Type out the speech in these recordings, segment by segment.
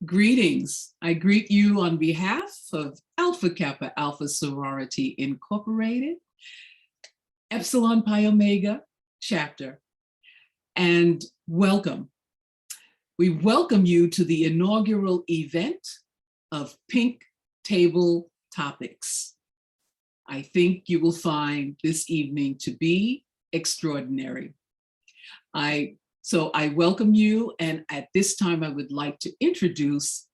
Greetings. I greet you on behalf of Alpha Kappa Alpha Sorority Incorporated, Epsilon Pi Omega chapter, and welcome. We welcome you to the inaugural event of Pink Table Topics. I think you will find this evening to be extraordinary. So I welcome you, and at this time I would like to introduce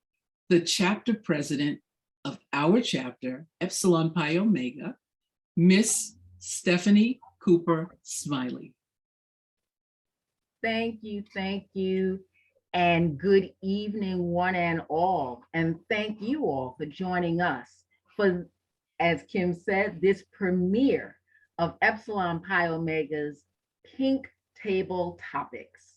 the chapter president of our chapter, Epsilon Pi Omega, Miss Stephanie Cooper Smiley. Thank you, and good evening one and all, and thank you all for joining us for, as Kim said, this premiere of Epsilon Pi Omega's Pink Table Topics.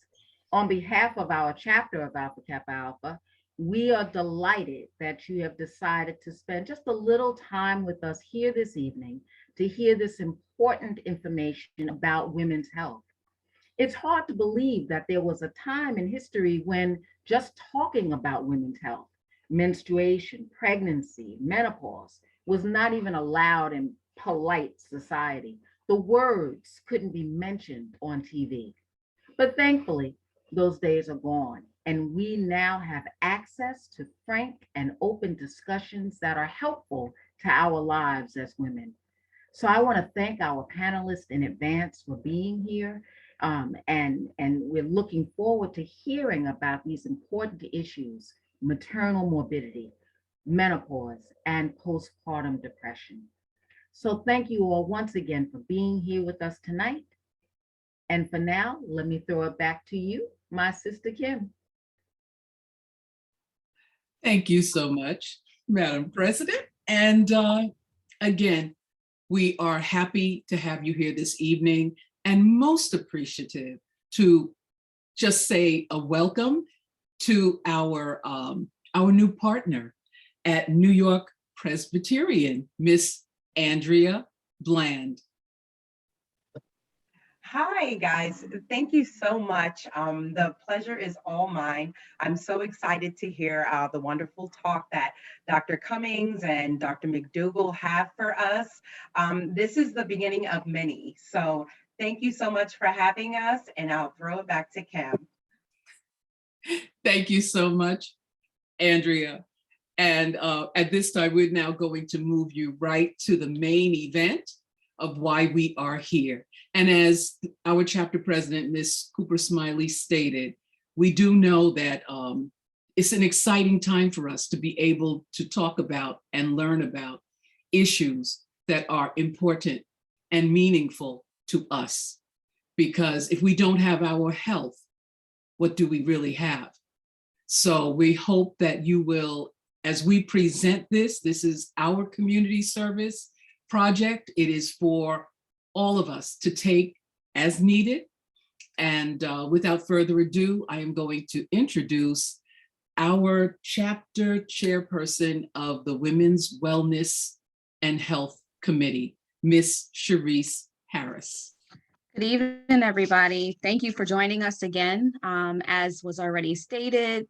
On behalf of our chapter of Alpha Kappa Alpha, we are delighted that you have decided to spend just a little time with us here this evening to hear this important information about women's health. It's hard to believe that there was a time in history when just talking about women's health, menstruation, pregnancy, menopause was not even allowed in polite society. The words couldn't be mentioned on TV. But thankfully, those days are gone, and we now have access to frank and open discussions that are helpful to our lives as women. So I want to thank our panelists in advance for being here, and we're looking forward to hearing about these important issues: maternal morbidity, menopause, and postpartum depression. So thank you all once again for being here with us tonight. And for now, let me throw it back to you, my sister Kim. Thank you so much, Madam President. And again, we are happy to have you here this evening, and most appreciative to just say a welcome to our new partner at New York Presbyterian, Miss Andrea Bland. Hi, guys. Thank you so much. The pleasure is all mine. I'm so excited to hear the wonderful talk that Dr. Cummings and Dr. McDougale have for us. This is the beginning of many. So thank you so much for having us, and I'll throw it back to Kim. Thank you so much, Andrea. And at this time, we're now going to move you right to the main event of why we are here. And as our chapter president, Ms. Cooper Smiley, stated, we do know that it's an exciting time for us to be able to talk about and learn about issues that are important and meaningful to us. Because if we don't have our health, what do we really have? So we hope that you will, as we present this is our community service project. It is for all of us to take as needed. And without further ado, I am going to introduce our chapter chairperson of the Women's Wellness and Health Committee, Miss Sharice Harris. Good evening, everybody. Thank you for joining us again. As was already stated,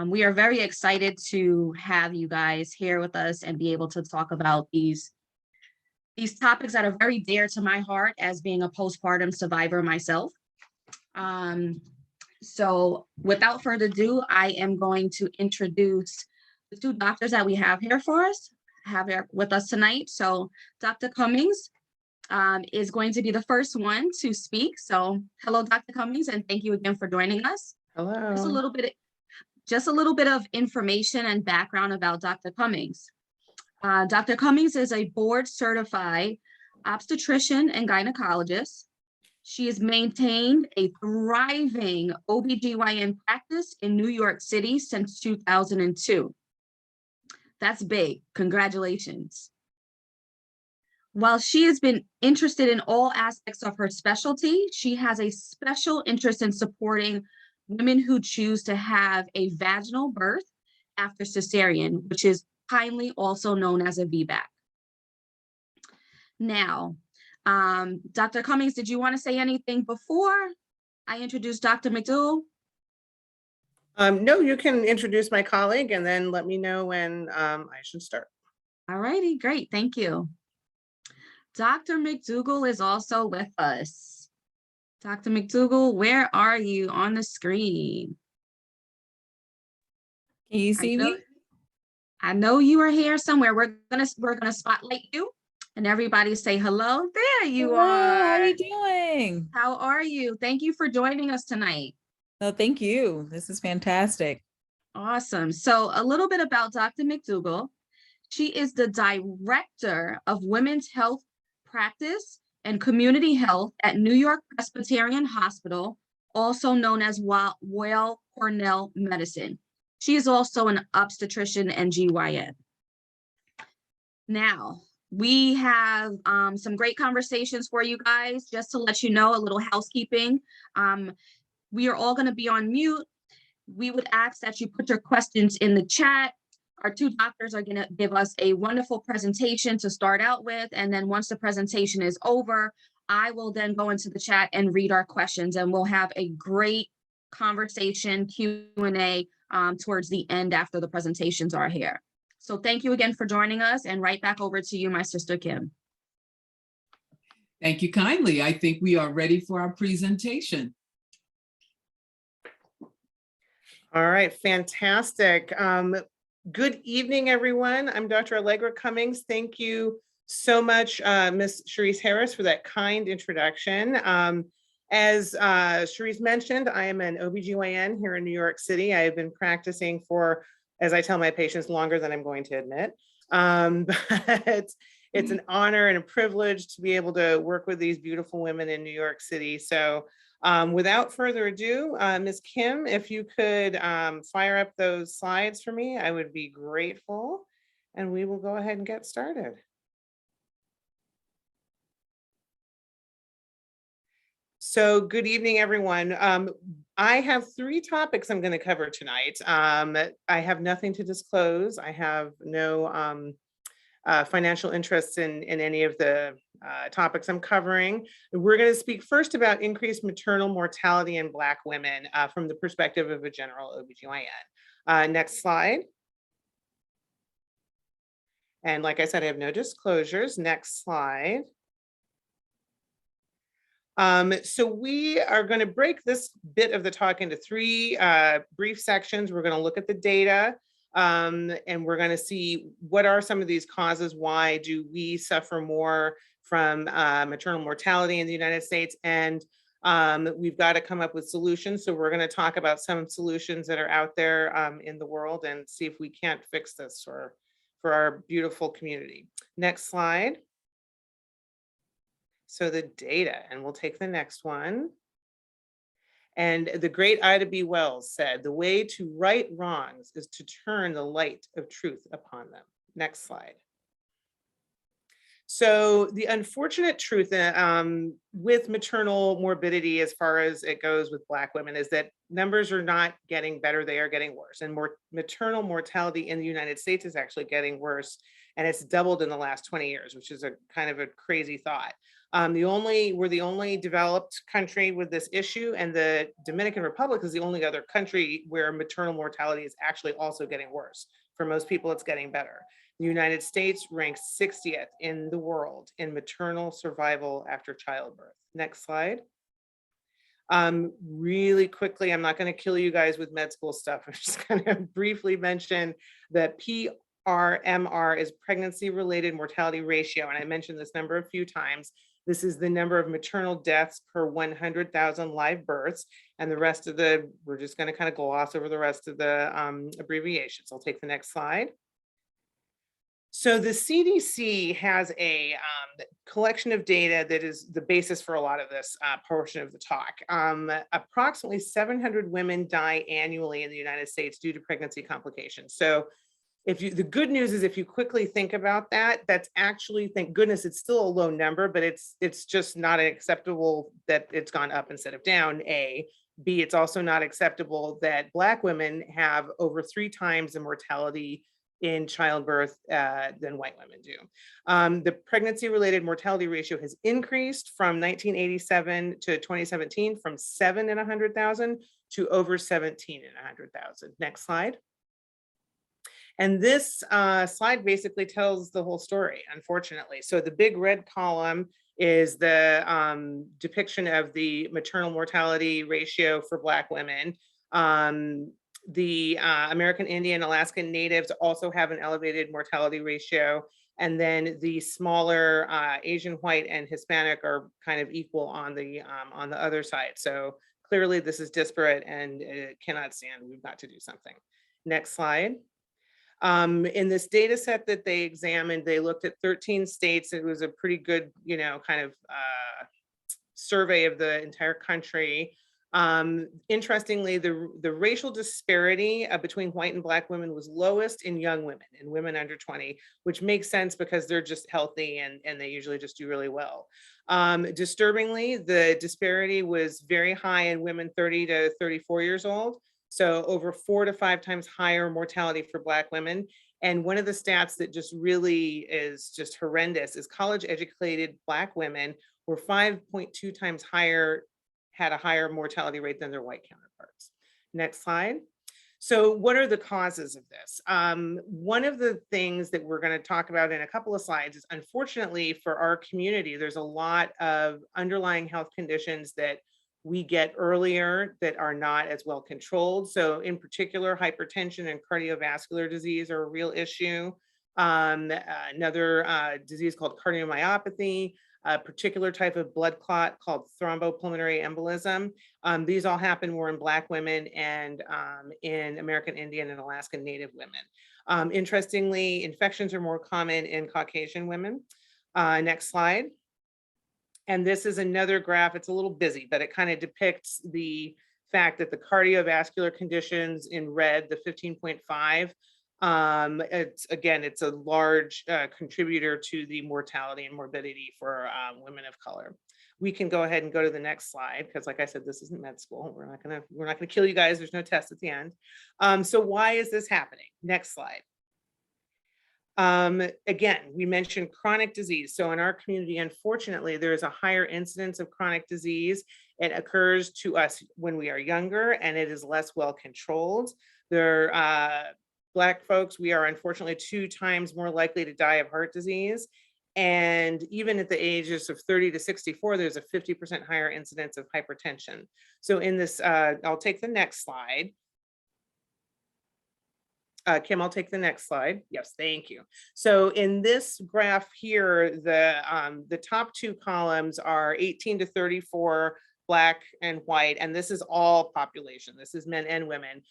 we are very excited to have you guys here with us and be able to talk about these topics that are very dear to my heart as being a postpartum survivor myself. So without further ado, I am going to introduce the two doctors that we have here with us tonight. So Dr. Cummings is going to be the first one to speak. So hello, Dr. Cummings, and thank you again for joining us. Hello. Just a little bit of information and background about Dr. Cummings. Dr. Cummings is a board certified obstetrician and gynecologist. She has maintained a thriving OBGYN practice in New York City since 2002. That's big. Congratulations. While she has been interested in all aspects of her specialty, she has a special interest in supporting women who choose to have a vaginal birth after cesarean, which is kindly also known as a VBAC. Now, Dr. Cummings, did you want to say anything before I introduce Dr. McDougale? No, you can introduce my colleague and then let me know when I should start. All righty, great, thank you. Dr. McDougale is also with us. Dr. McDougale, where are you on the screen? Can you see me? I know you are here somewhere. We're gonna spotlight you and everybody say hello. There you Hello, are. how are you doing? How are you? Thank you for joining us tonight. No, thank you. This is fantastic. Awesome. So a little bit about Dr. McDougale. She is the Director of Women's Health Practice and Community Health at New York Presbyterian Hospital, also known as Weill Cornell Medicine. She is also an obstetrician and GYN. Now, we have some great conversations for you guys. Just to let you know, a little housekeeping. We are all going to be on mute. We would ask that you put your questions in the chat. Our two doctors are going to give us a wonderful presentation to start out with. And then once the presentation is over, I will then go into the chat and read our questions, and we'll have a great conversation, Q&A towards the end after the presentations are here. So thank you again for joining us, and right back over to you, my sister Kim. Thank you kindly. I think we are ready for our presentation. All right, fantastic. Good evening, everyone. I'm Dr. Allegra Cummings. Thank you so much, Ms. Cherise Harris, for that kind introduction. As Cherise mentioned, I am an OBGYN here in New York City. I have been practicing for, as I tell my patients, longer than I'm going to admit. But it's an honor and a privilege to be able to work with these beautiful women in New York City. So without further ado, Ms. Kim, if you could fire up those slides for me, I would be grateful. And we will go ahead and get started. So good evening, everyone. I have three topics I'm going to cover tonight. I have nothing to disclose. I have no financial interests in any of the topics I'm covering. We're going to speak first about increased maternal mortality in Black women from the perspective of a general OBGYN. Next slide. And like I said, I have no disclosures. Next slide. So we are going to break this bit of the talk into three brief sections. We're going to look at the data, and we're going to see what are some of these causes. Why do we suffer more from maternal mortality in the United States? And we've got to come up with solutions. So we're going to talk about some solutions that are out there in the world and see if we can't fix this for our beautiful community. Next slide. So the data, and we'll take the next one. And the great Ida B. Wells said, the way to right wrongs is to turn the light of truth upon them. Next slide. So the unfortunate truth with maternal morbidity, as far as it goes with Black women, is that numbers are not getting better, they are getting worse. And maternal mortality in the United States is actually getting worse. And it's doubled in the last 20 years, which is a kind of a crazy thought. We're the only developed country with this issue, and the Dominican Republic is the only other country where maternal mortality is actually also getting worse. For most people, it's getting better. The United States ranks 60th in the world in maternal survival after childbirth. Next slide. Really quickly, I'm not going to kill you guys with med school stuff. I'm just going to briefly mention that PRMR is pregnancy-related mortality ratio, and I mentioned this number a few times. This is the number of maternal deaths per 100,000 live births, and the rest of we're just going to kind of gloss over the rest of the abbreviations. I'll take the next slide. So the CDC has a collection of data that is the basis for a lot of this portion of the talk. Approximately 700 women die annually in the United States due to pregnancy complications. So the good news is, if you quickly think about that, that's actually, thank goodness, it's still a low number, but it's just not acceptable that it's gone up instead of down, A. B, it's also not acceptable that Black women have over 3 times the mortality in childbirth than white women do. The pregnancy-related mortality ratio has increased from 1987 to 2017 from 7 in 100,000 to over 17 in 100,000. Next slide. And this slide basically tells the whole story, unfortunately. So the big red column is the depiction of the maternal mortality ratio for Black women. The American Indian, Alaskan Natives also have an elevated mortality ratio. And then the smaller Asian, white, and Hispanic are kind of equal on the other side. So clearly this is disparate and it cannot stand. We've got to do something. Next slide. In this data set that they examined, they looked at 13 states. It was a pretty good, kind of survey of the entire country. Interestingly, the racial disparity between white and Black women was lowest in young women and women under 20, which makes sense because they're just healthy and they usually just do really well. Disturbingly, the disparity was very high in women 30 to 34 years old. So over 4 to 5 times higher mortality for Black women. And one of the stats that just really is just horrendous is college educated Black women were 5.2 times higher, had a higher mortality rate than their white counterparts. Next slide. So what are the causes of this? One of the things that we're going to talk about in a couple of slides is, unfortunately for our community, there's a lot of underlying health conditions that we get earlier that are not as well controlled. So in particular, hypertension and cardiovascular disease are a real issue. Another disease called cardiomyopathy, a particular type of blood clot called thrombopulmonary embolism. These all happen more in Black women and in American Indian and Alaskan Native women. Interestingly, infections are more common in Caucasian women. Next slide. And this is another graph. It's a little busy, but it kind of depicts the fact that the cardiovascular conditions in red, the 15.5, it's a large contributor to the mortality and morbidity for women of color. We can go ahead and go to the next slide because, like I said, this isn't med school. We're not gonna kill you guys. There's no test at the end. So why is this happening? Next slide. Again, we mentioned chronic disease. So in our community, unfortunately, there is a higher incidence of chronic disease. It occurs to us when we are younger and it is less well controlled. Black folks, we are unfortunately 2 times more likely to die of heart disease. And even at the ages of 30 to 64, there's a 50% higher incidence of hypertension. So in this, I'll take the next slide. Kim, I'll take the next slide. Yes, thank you. So in this graph here, the top 2 columns are 18 to 34, Black and white, and this is all population. This is men and women.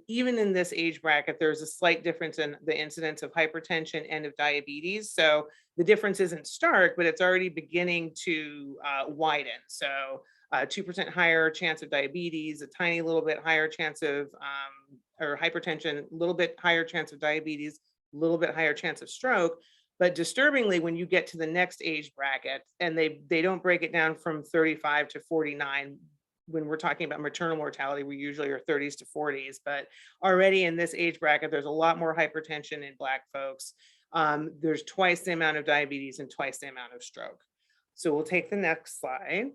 Even in this age bracket, there's a slight difference in the incidence of hypertension and of diabetes. So the difference isn't stark, but it's already beginning to widen. So 2% higher chance of diabetes, a tiny little bit higher chance of or hypertension, a little bit higher chance of diabetes, a little bit higher chance of stroke. But disturbingly, when you get to the next age bracket, and they don't break it down from 35 to 49, when we're talking about maternal mortality, we usually are 30s to 40s, but already in this age bracket, there's a lot more hypertension in Black folks. There's twice the amount of diabetes and twice the amount of stroke. So we'll take the next slide.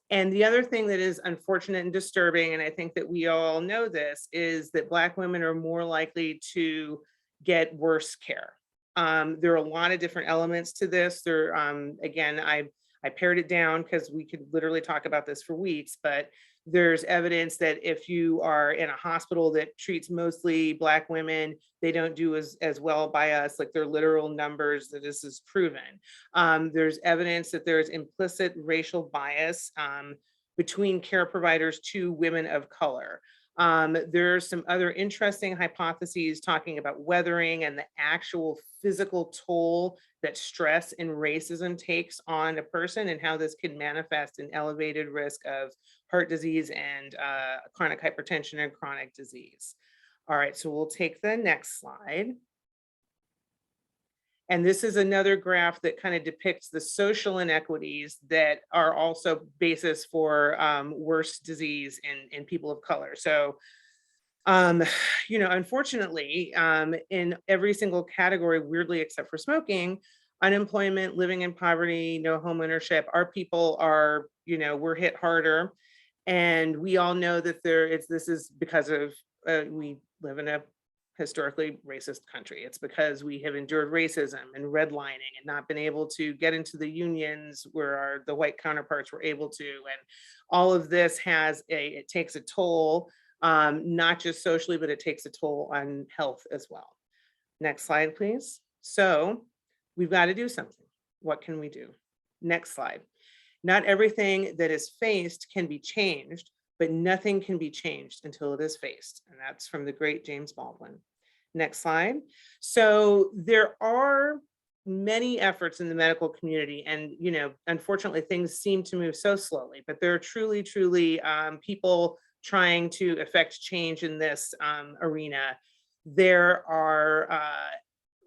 And the other thing that is unfortunate and disturbing, and I think that we all know this, is that Black women are more likely to get worse care. There are a lot of different elements to this. Again, I pared it down because we could literally talk about this for weeks, but there's evidence that if you are in a hospital that treats mostly Black women, they don't do as well by us, like their literal numbers that this is proven. There's evidence that there's implicit racial bias between care providers to women of color. There's some other interesting hypotheses talking about weathering and the actual physical toll that stress and racism takes on a person and how this can manifest in elevated risk of heart disease and chronic hypertension and chronic disease. All right, so we'll take the next slide. And this is another graph that kind of depicts the social inequities that are also basis for worse disease in people of color. So Unfortunately, in every single category, weirdly, except for smoking, unemployment, living in poverty, no home ownership, our people are, we're hit harder. And we all know that this is because of, we live in a historically racist country. It's because we have endured racism and redlining and not been able to get into the unions where the white counterparts were able to. And all of this it takes a toll, not just socially, but it takes a toll on health as well. Next slide, please. So we've got to do something. What can we do? Next slide. Not everything that is faced can be changed, but nothing can be changed until it is faced. And that's from the great James Baldwin. Next slide. So there are many efforts in the medical community, and unfortunately things seem to move so slowly, but there are truly people trying to affect change in this arena. There are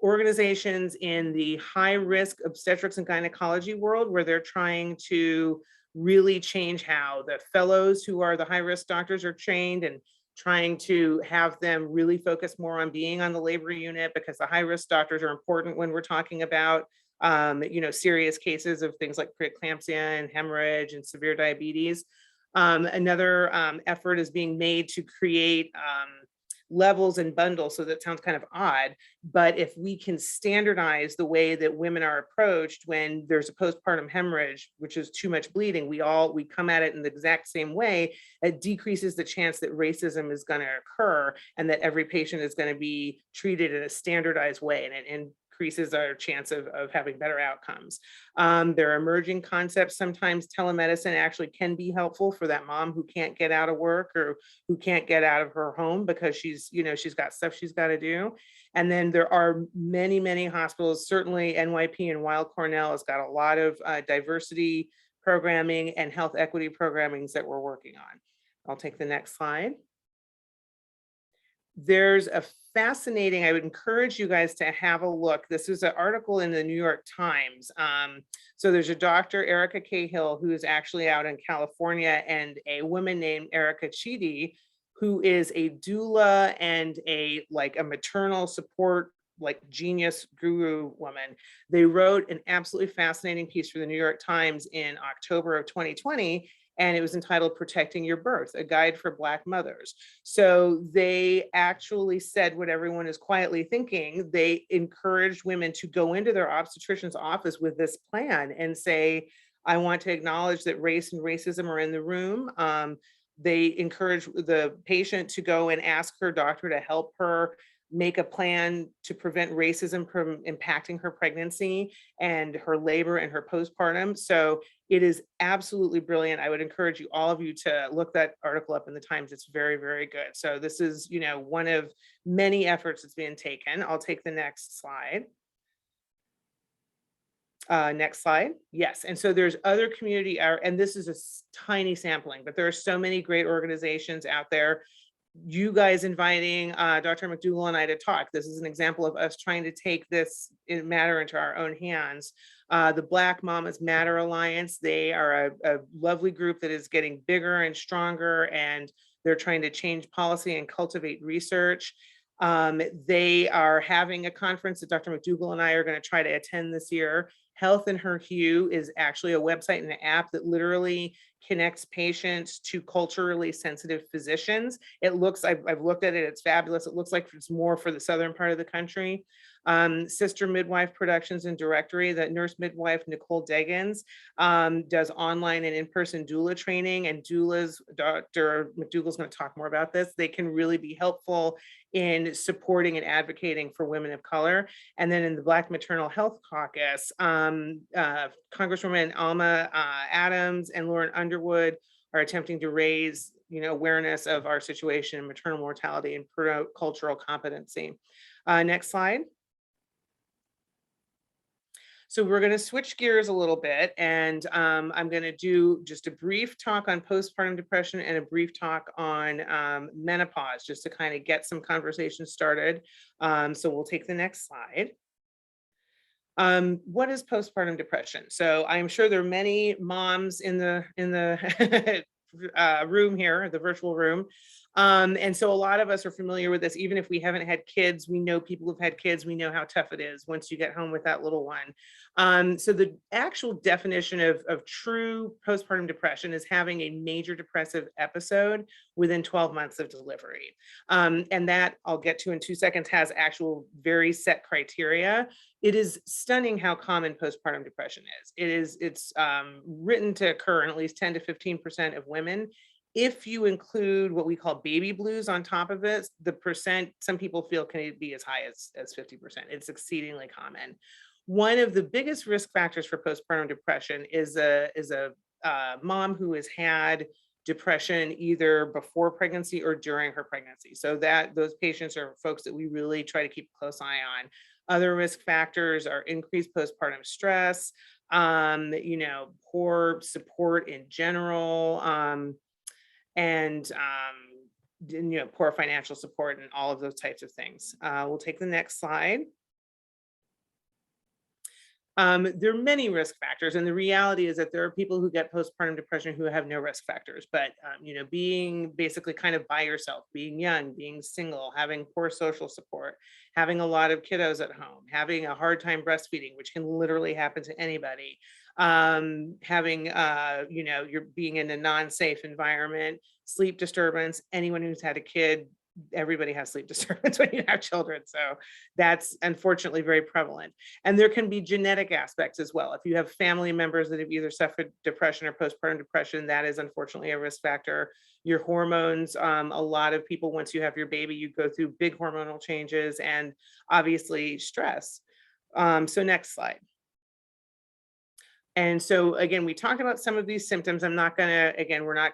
organizations in the high risk obstetrics and gynecology world where they're trying to really change how the fellows who are the high risk doctors are trained, and trying to have them really focus more on being on the labor unit, because the high risk doctors are important when we're talking about serious cases of things like preeclampsia and hemorrhage and severe diabetes. Another effort is being made to create levels and bundles. So that sounds kind of odd, but if we can standardize the way that women are approached when there's a postpartum hemorrhage, which is too much bleeding, we come at it in the exact same way, it decreases the chance that racism is going to occur, and that every patient is going to be treated in a standardized way, and it increases our chance of having better outcomes. There are emerging concepts. Sometimes telemedicine actually can be helpful for that mom who can't get out of work or who can't get out of her home because she's got stuff she's got to do. And then there are many hospitals, certainly NYP and Weill Cornell has got a lot of diversity programming and health equity programmings that we're working on. I'll take the next slide. There's a fascinating, I would encourage you guys to have a look. This is an article in the New York Times. So there's a Dr. Erica Cahill, who is actually out in California, and a woman named Erica Chidi, who is a doula and a maternal support genius guru woman. They wrote an absolutely fascinating piece for the New York Times in October of 2020. And it was entitled Protecting Your Birth, a guide for Black mothers. So they actually said what everyone is quietly thinking. They encouraged women to go into their obstetrician's office with this plan and say, I want to acknowledge that race and racism are in the room. They encourage the patient to go and ask her doctor to help her make a plan to prevent racism from impacting her pregnancy and her labor and her postpartum. So it is absolutely brilliant. I would encourage all of you to look that article up in the Times. It's very, very good. So this is, one of many efforts that's being taken. I'll take the next slide. Next slide. Yes. And so there's other community, and this is a tiny sampling, but there are so many great organizations out there. You guys inviting Dr. McDougale and I to talk. This is an example of us trying to take this matter into our own hands. The Black Mamas Matter Alliance, they are a lovely group that is getting bigger and stronger, and they're trying to change policy and cultivate research. They are having a conference that Dr. McDougale and I are going to try to attend this year. Health in Her Hue is actually a website and an app that literally connects patients to culturally sensitive physicians. It looks, I've looked at it, it's fabulous. It looks like it's more for the southern part of the country. Sister Midwife Productions and Directory, that nurse midwife Nicole Deggans does online and in-person doula training, and doulas, Dr. McDougale's going to talk more about this. They can really be helpful in supporting and advocating for women of color. And then in the Black Maternal Health Caucus, Congresswoman Alma Adams and Lauren Underwood are attempting to raise awareness of our situation in maternal mortality and promote cultural competency. Next slide. So we're going to switch gears a little bit, and I'm going to do just a brief talk on postpartum depression and a brief talk on menopause, just to kind of get some conversation started. So we'll take the next slide. What is postpartum depression? So I'm sure there are many moms in the room here, the virtual room. And so a lot of us are familiar with this. Even if we haven't had kids, we know people who've had kids, we know how tough it is once you get home with that little one. So the actual definition of true postpartum depression is having a major depressive episode within 12 months of delivery. And that I'll get to in 2 seconds has actual very set criteria. It is stunning how common postpartum depression is. It's written to occur in at least 10 to 15% of women. If you include what we call baby blues on top of it, the percent some people feel can be as high as 50%. It's exceedingly common. One of the biggest risk factors for postpartum depression is a mom who has had depression either before pregnancy or during her pregnancy. So that those patients are folks that we really try to keep a close eye on. Other risk factors are increased postpartum stress, poor support in general, and poor financial support and all of those types of things. We'll take the next slide. There are many risk factors, and the reality is that there are people who get postpartum depression who have no risk factors, but being basically kind of by yourself, being young, being single, having poor social support, having a lot of kiddos at home, having a hard time breastfeeding, which can literally happen to anybody, having you're being in a non-safe environment, sleep disturbance. Anyone who's had a kid, everybody has sleep disturbance when you have children. So that's unfortunately very prevalent. And there can be genetic aspects as well. If you have family members that have either suffered depression or postpartum depression, that is unfortunately a risk factor. Your hormones, a lot of people, once you have your baby, you go through big hormonal changes and obviously stress. So next slide. And so again, we talked about some of these symptoms. I'm not gonna, again, we're not,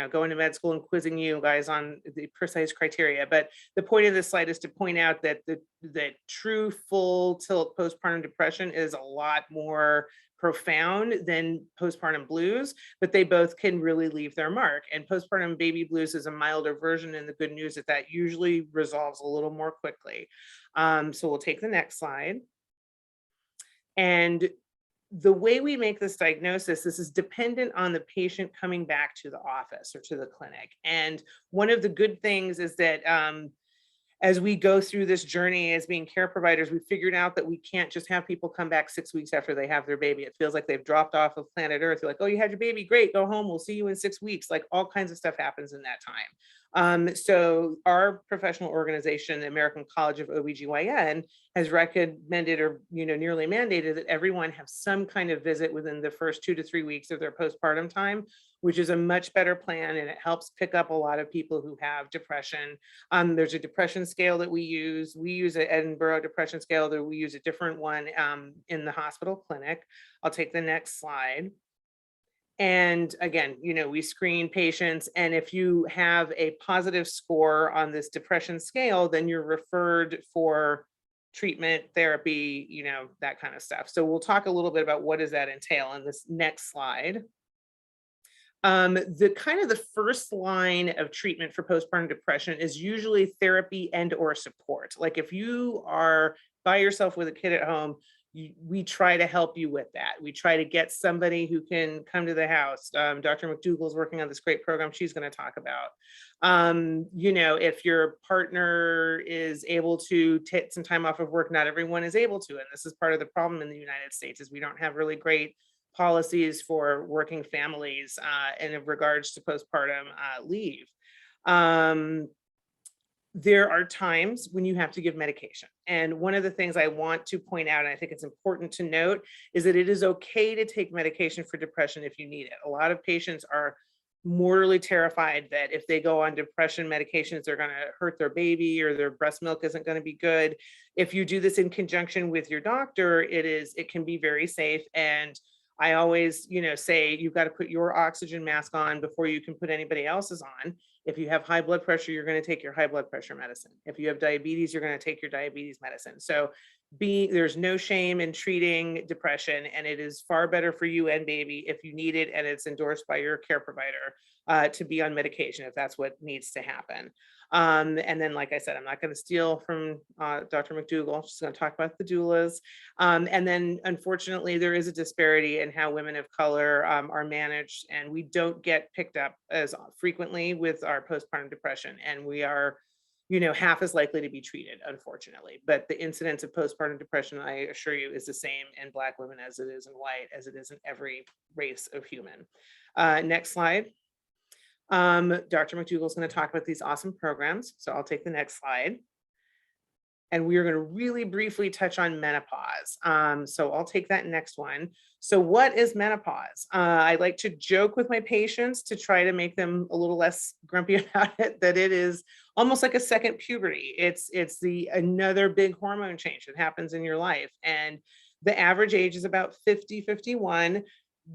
going to med school and quizzing you guys on the precise criteria, but the point of this slide is to point out that the true full tilt postpartum depression is a lot more profound than postpartum blues, but they both can really leave their mark. And postpartum baby blues is a milder version, and the good news is that usually resolves a little more quickly. So we'll take the next slide. And the way we make this diagnosis, this is dependent on the patient coming back to the office or to the clinic. And one of the good things is that as we go through this journey as being care providers, we figured out that we can't just have people come back 6 weeks after they have their baby. It feels like they've dropped off of planet Earth. You're like, oh, you had your baby, great, go home, we'll see you in 6 weeks. Like all kinds of stuff happens in that time. So our professional organization, the American College of OBGYN, has recommended or nearly mandated that everyone have some kind of visit within the first 2 to 3 weeks of their postpartum time, which is a much better plan, and it helps pick up a lot of people who have depression. There's a depression scale that we use. We use an Edinburgh depression scale, that we use a different one in the hospital clinic. I'll take the next slide. And again, we screen patients, and if you have a positive score on this depression scale, then you're referred for treatment, therapy, that kind of stuff. So we'll talk a little bit about what does that entail in this next slide. The first line of treatment for postpartum depression is usually therapy and or support. Like if you are by yourself with a kid at home, we try to help you with that. We try to get somebody who can come to the house. Dr. McDougale is working on this great program she's going to talk about. If your partner is able to take some time off of work, not everyone is able to. And this is part of the problem in the United States, is we don't have really great policies for working families in regards to postpartum leave. There are times when you have to give medication. And one of the things I want to point out, and I think it's important to note, is that it is okay to take medication for depression if you need it. A lot of patients are mortally terrified that if they go on depression medications, they're going to hurt their baby or their breast milk isn't going to be good. If you do this in conjunction with your doctor, it can be very safe. And I always, say you've got to put your oxygen mask on before you can put anybody else's on. If you have high blood pressure, you're going to take your high blood pressure medicine. If you have diabetes, you're going to take your diabetes medicine. So there's no shame in treating depression, and it is far better for you and baby if you need it and it's endorsed by your care provider. to be on medication if that's what needs to happen. And then, like I said, I'm not going to steal from Dr. McDougale. I'm just going to talk about the doulas. And then, unfortunately, there is a disparity in how women of color are managed, and we don't get picked up as frequently with our postpartum depression, and we are, half as likely to be treated, unfortunately. But the incidence of postpartum depression, I assure you, is the same in Black women as it is in white, as it is in every race of human. Next slide. Dr. McDougale is going to talk about these awesome programs. So I'll take the next slide. And we are going to really briefly touch on menopause. So I'll take that next one. So what is menopause? I like to joke with my patients to try to make them a little less grumpy about it, that it is almost like a second puberty. It's another big hormone change that happens in your life. And the average age is about 50, 51.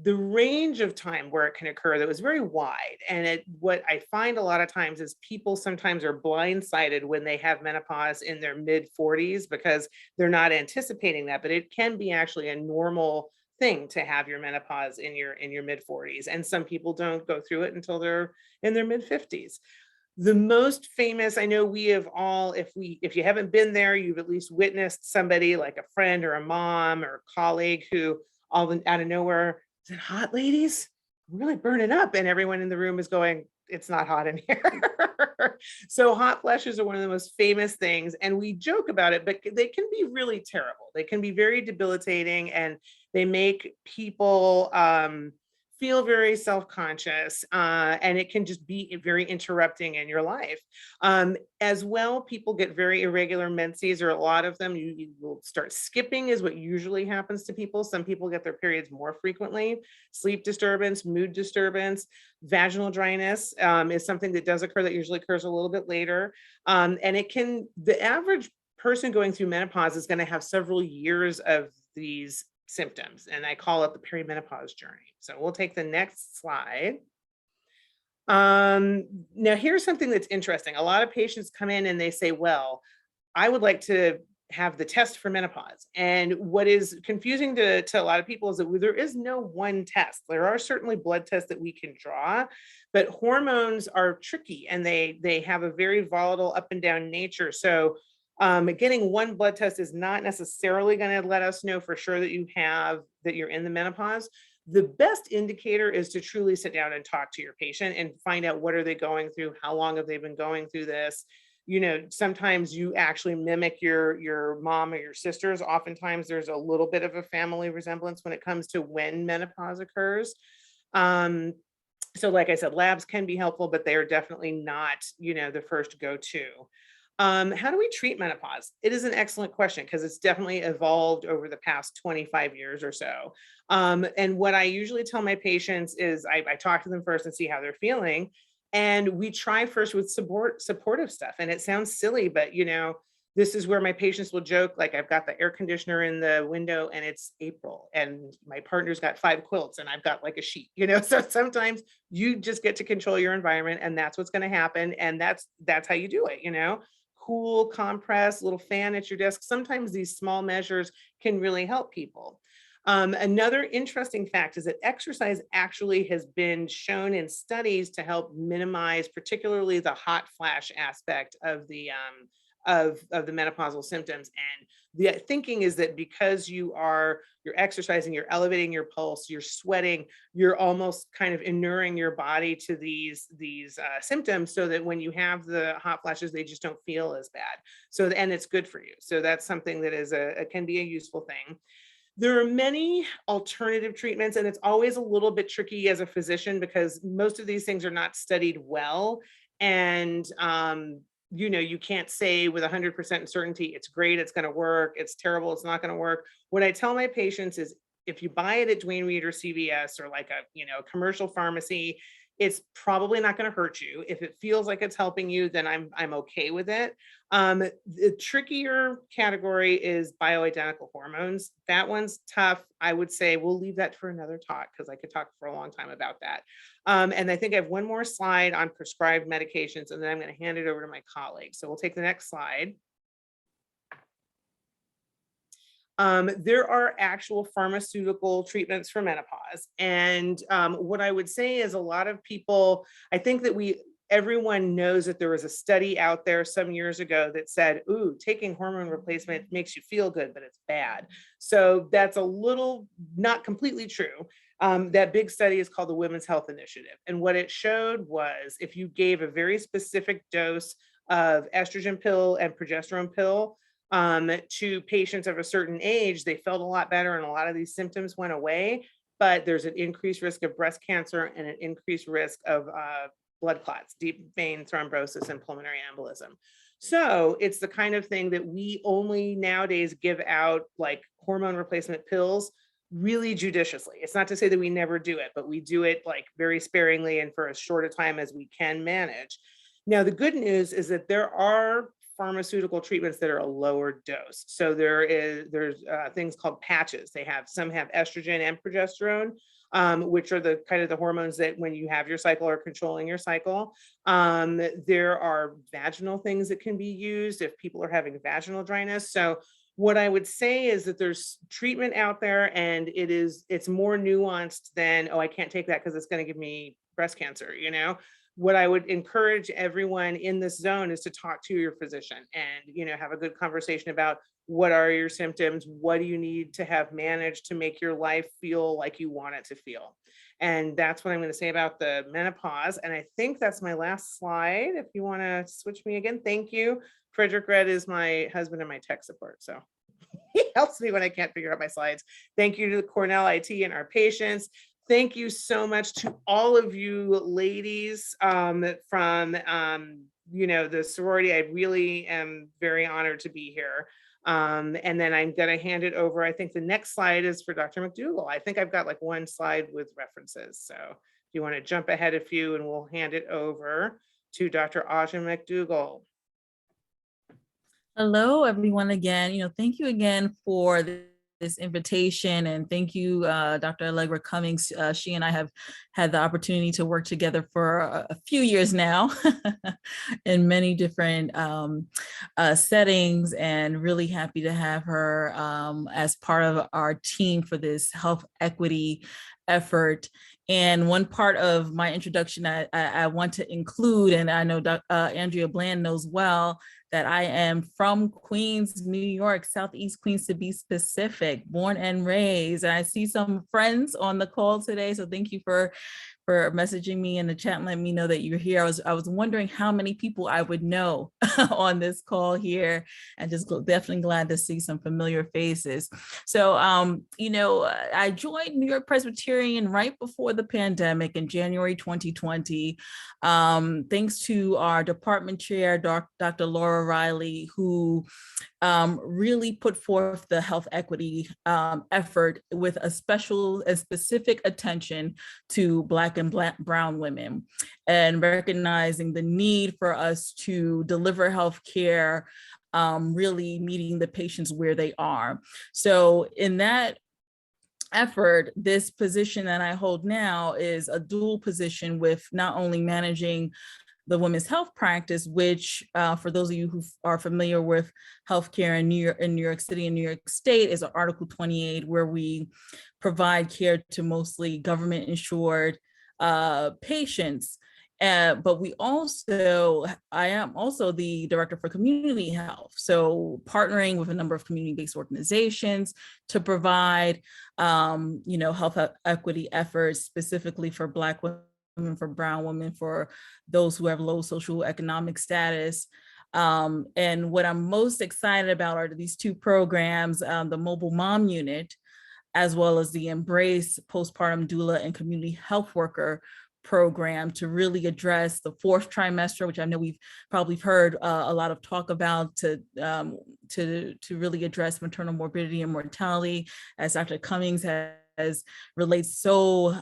The range of time where it can occur, that was very wide. And what I find a lot of times is people sometimes are blindsided when they have menopause in their mid 40s because they're not anticipating that, but it can be actually a normal thing to have your menopause in your mid 40s. And some people don't go through it until they're in their mid 50s. The most famous, I know we have all, if you haven't been there, you've at least witnessed somebody like a friend or a mom or a colleague who all out of nowhere, is it hot, ladies? I'm really burning up. And everyone in the room is going, it's not hot in here. So hot flashes are one of the most famous things. And we joke about it, but they can be really terrible. They can be very debilitating, and they make people feel very self-conscious, and it can just be very interrupting in your life. As well, people get very irregular menses, or a lot of them, you will start skipping is what usually happens to people. Some people get their periods more frequently. Sleep disturbance, mood disturbance, vaginal dryness is something that does occur, that usually occurs a little bit later. And the average person going through menopause is going to have several years of these symptoms, and I call it the perimenopause journey. So we'll take the next slide. Now here's something that's interesting. A lot of patients come in and they say, well, I would like to have the test for menopause. And what is confusing to a lot of people is that there is no one test. There are certainly blood tests that we can draw, but hormones are tricky, and they have a very volatile up and down nature. So getting one blood test is not necessarily going to let us know for sure that you're in the menopause. The best indicator is to truly sit down and talk to your patient and find out what are they going through, how long have they been going through this. Sometimes you actually mimic your mom or your sisters. Oftentimes there's a little bit of a family resemblance when it comes to when menopause occurs. So like I said, labs can be helpful, but they are definitely not, the first go-to. How do we treat menopause? It is an excellent question, because it's definitely evolved over the past 25 years or so. And what I usually tell my patients is I talk to them first and see how they're feeling. And we try first with supportive stuff. And it sounds silly, but this is where my patients will joke, like, I've got the air conditioner in the window and it's April, and my partner's got 5 quilts and I've got like a sheet, so sometimes you just get to control your environment, and that's what's going to happen. And that's how you do it, cool compress, little fan at your desk. Sometimes these small measures can really help people. Another interesting fact is that exercise actually has been shown in studies to help minimize particularly the hot flash aspect of the menopausal symptoms. And the thinking is that because you're exercising, you're elevating your pulse, you're sweating, you're almost kind of inuring your body to these symptoms, so that when you have the hot flashes, they just don't feel as bad. And it's good for you. So that's something that can be a useful thing. There are many alternative treatments, and it's always a little bit tricky as a physician because most of these things are not studied well. And you can't say with 100% certainty, it's great, it's going to work, it's terrible, it's not going to work. What I tell my patients is, if you buy it at Duane Reade or CVS or like a commercial pharmacy, it's probably not going to hurt you. If it feels like it's helping you, then I'm okay with it. The trickier category is bioidentical hormones. That one's tough. I would say we'll leave that for another talk, because I could talk for a long time about that. And I think I have one more slide on prescribed medications, and then I'm going to hand it over to my colleague. So we'll take the next slide. There are actual pharmaceutical treatments for menopause. And what I would say is a lot of people, I think that everyone knows that there was a study out there some years ago that said, ooh, taking hormone replacement makes you feel good, but it's bad. So that's a little not completely true. That big study is called the Women's Health Initiative. And what it showed was if you gave a very specific dose of estrogen pill and progesterone pill to patients of a certain age, they felt a lot better and a lot of these symptoms went away. But there's an increased risk of breast cancer and an increased risk of blood clots, deep vein thrombosis, and pulmonary embolism. So it's the kind of thing that we only nowadays give out, like hormone replacement pills, really judiciously. It's not to say that we never do it, but we do it like very sparingly and for as short a time as we can manage. Now, the good news is that there are pharmaceutical treatments that are a lower dose. So there's things called patches. Some have estrogen and progesterone, which are the kind of the hormones that when you have your cycle are controlling your cycle. There are vaginal things that can be used if people are having vaginal dryness. So what I would say is that there's treatment out there, and it's more nuanced than, oh, I can't take that because it's going to give me breast cancer, you know? What I would encourage everyone in this zone is to talk to your physician and, you know, have a good conversation about what are your symptoms, what do you need to have managed to make your life feel like you want it to feel. And that's what I'm going to say about the menopause. And I think that's my last slide. If you want to switch me again, thank you. Frederick Red is my husband and my tech support, so he helps me when I can't figure out my slides. Thank you to the Cornell IT and our patients. Thank you so much to all of you ladies from you know, the sorority. I really am very honored to be here. And then I'm going to hand it over. I think the next slide is for Dr. McDougale. I think I've got like one slide with references. So if you want to jump ahead a few, and we'll hand it over to Dr. Auja McDougale. Hello, everyone again. Thank you again for this invitation, and thank you, Dr. Allegra Cummings. She and I have had the opportunity to work together for a few years now in many different settings, and really happy to have her as part of our team for this health equity effort. And one part of my introduction I want to include, and I know Andrea Bland knows well, that I am from Queens, New York, Southeast Queens to be specific, born and raised. And I see some friends on the call today, so thank you for messaging me in the chat and letting me know that you're here. I was wondering how many people I would know on this call here, and just definitely glad to see some familiar faces. So, I joined New York Presbyterian right before the pandemic in January 2020, thanks to our department chair, Dr. Laura Riley, who really put forth the health equity effort with a specific attention to Black and Brown women, and recognizing the need for us to deliver health care, really meeting the patients where they are. So in that effort, this position that I hold now is a dual position, with not only managing the women's health practice, which for those of you who are familiar with healthcare in New York City and New York State, is Article 28, where we provide care to mostly government insured patients. But I am also the director for community health. So partnering with a number of community-based organizations to provide, health equity efforts specifically for Black women, for Brown women, for those who have low socioeconomic status. And what I'm most excited about are these two programs, the Mobile Mom Unit, as well as the Embrace Postpartum Doula and Community Health Worker program, to really address the fourth trimester, which I know we've probably heard a lot of talk about, to really address maternal morbidity and mortality, as Dr. Cummings has relates so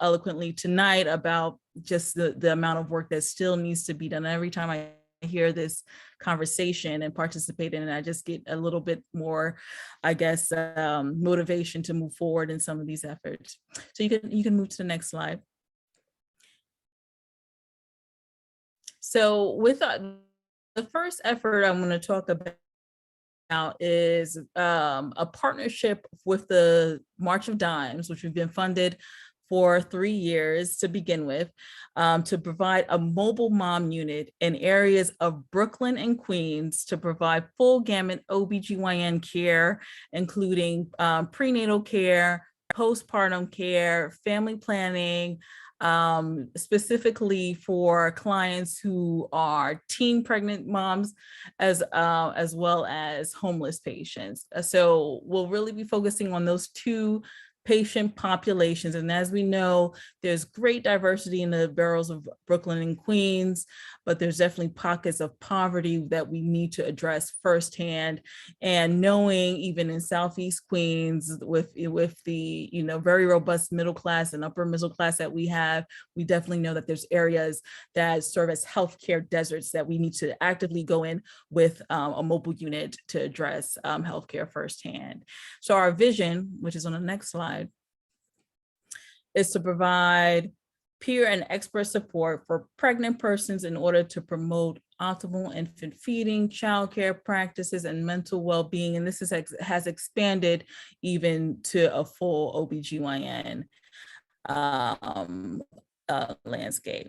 eloquently tonight about just the amount of work that still needs to be done. Every time I hear this conversation and participate in it, I just get a little bit more, I guess, motivation to move forward in some of these efforts. So you can move to the next slide. So with the first effort I'm going to talk is a partnership with the March of Dimes, which we've been funded for 3 years to begin with, to provide a mobile mom unit in areas of Brooklyn and Queens to provide full gamut OBGYN care, including prenatal care, postpartum care, family planning, specifically for clients who are teen pregnant moms, as well as homeless patients. So we'll really be focusing on those two patient populations. And as we know, there's great diversity in the boroughs of Brooklyn and Queens, but there's definitely pockets of poverty that we need to address firsthand. And knowing even in Southeast Queens with the, very robust middle class and upper middle class that we have, we definitely know that there's areas that serve as healthcare deserts that we need to actively go in with a mobile unit to address healthcare firsthand. So our vision, which is on the next slide, is to provide peer and expert support for pregnant persons in order to promote optimal infant feeding, childcare practices, and mental well-being. And this has expanded even to a full OBGYN landscape.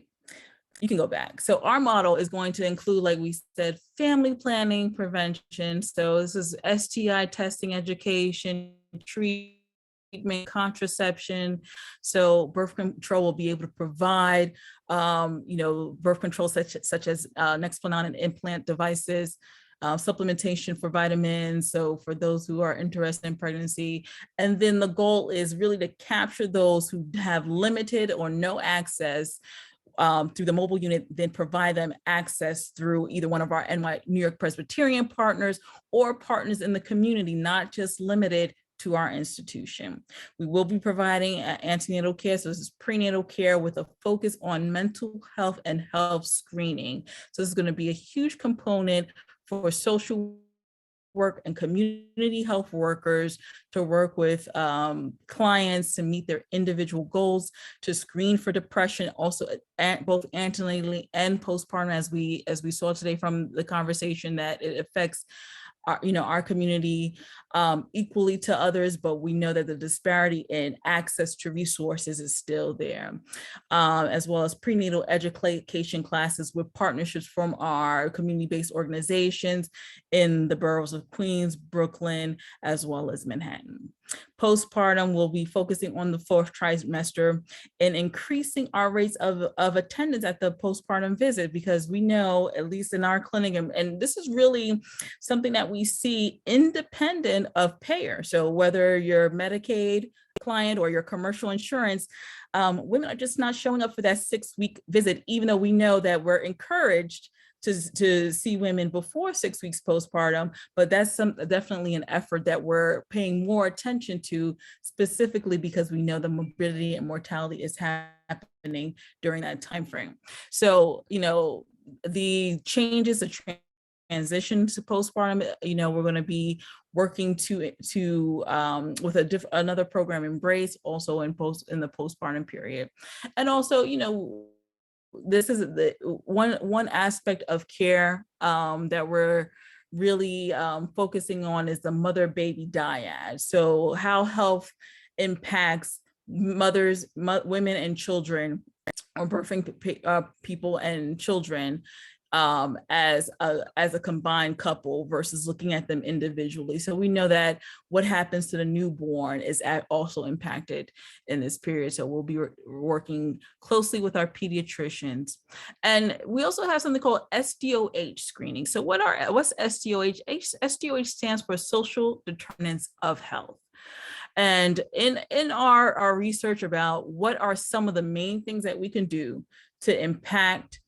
You can go back. So our model is going to include, like we said, family planning, prevention. So this is STI testing, education, treatment, contraception. So birth control will be able to provide, birth control such as Nexplanon and implant devices, supplementation for vitamins. So for those who are interested in pregnancy, and then the goal is really to capture those who have limited or no access through the mobile unit, then provide them access through either one of our New York Presbyterian partners or partners in the community, not just limited to our institution. We will be providing antenatal care. So this is prenatal care with a focus on mental health and health screening. So this is going to be a huge component for social work and community health workers to work with clients to meet their individual goals, to screen for depression, also both antenatally and postpartum, as we saw today from the conversation, that it affects our community equally to others, but we know that the disparity in access to resources is still there, as well as prenatal education classes with partnerships from our community-based organizations in the boroughs of Queens, Brooklyn, as well as Manhattan. Postpartum will be focusing on the fourth trimester and increasing our rates of attendance at the postpartum visit, because we know, at least in our clinic, and this is really something that we see independent of payer. So whether you're Medicaid client or your commercial insurance, women are just not showing up for that 6-week visit, even though we know that we're encouraged to see women before 6 weeks postpartum, but that's definitely an effort that we're paying more attention to, specifically because we know the morbidity and mortality is happening during that time frame. So, the changes, the transition to postpartum, we're going to be working with another program, Embrace, also in the postpartum period. And also, this is the one aspect of care that we're really focusing on is the mother-baby dyad. So how health impacts mothers, women, and children, or birthing people and children as a combined couple versus looking at them individually. So we know that what happens to the newborn is also impacted in this period. So we'll be working closely with our pediatricians. And we also have something called SDOH screening. So what's SDOH? SDOH stands for Social Determinants of Health. And in our research about what are some of the main things that we can do to impact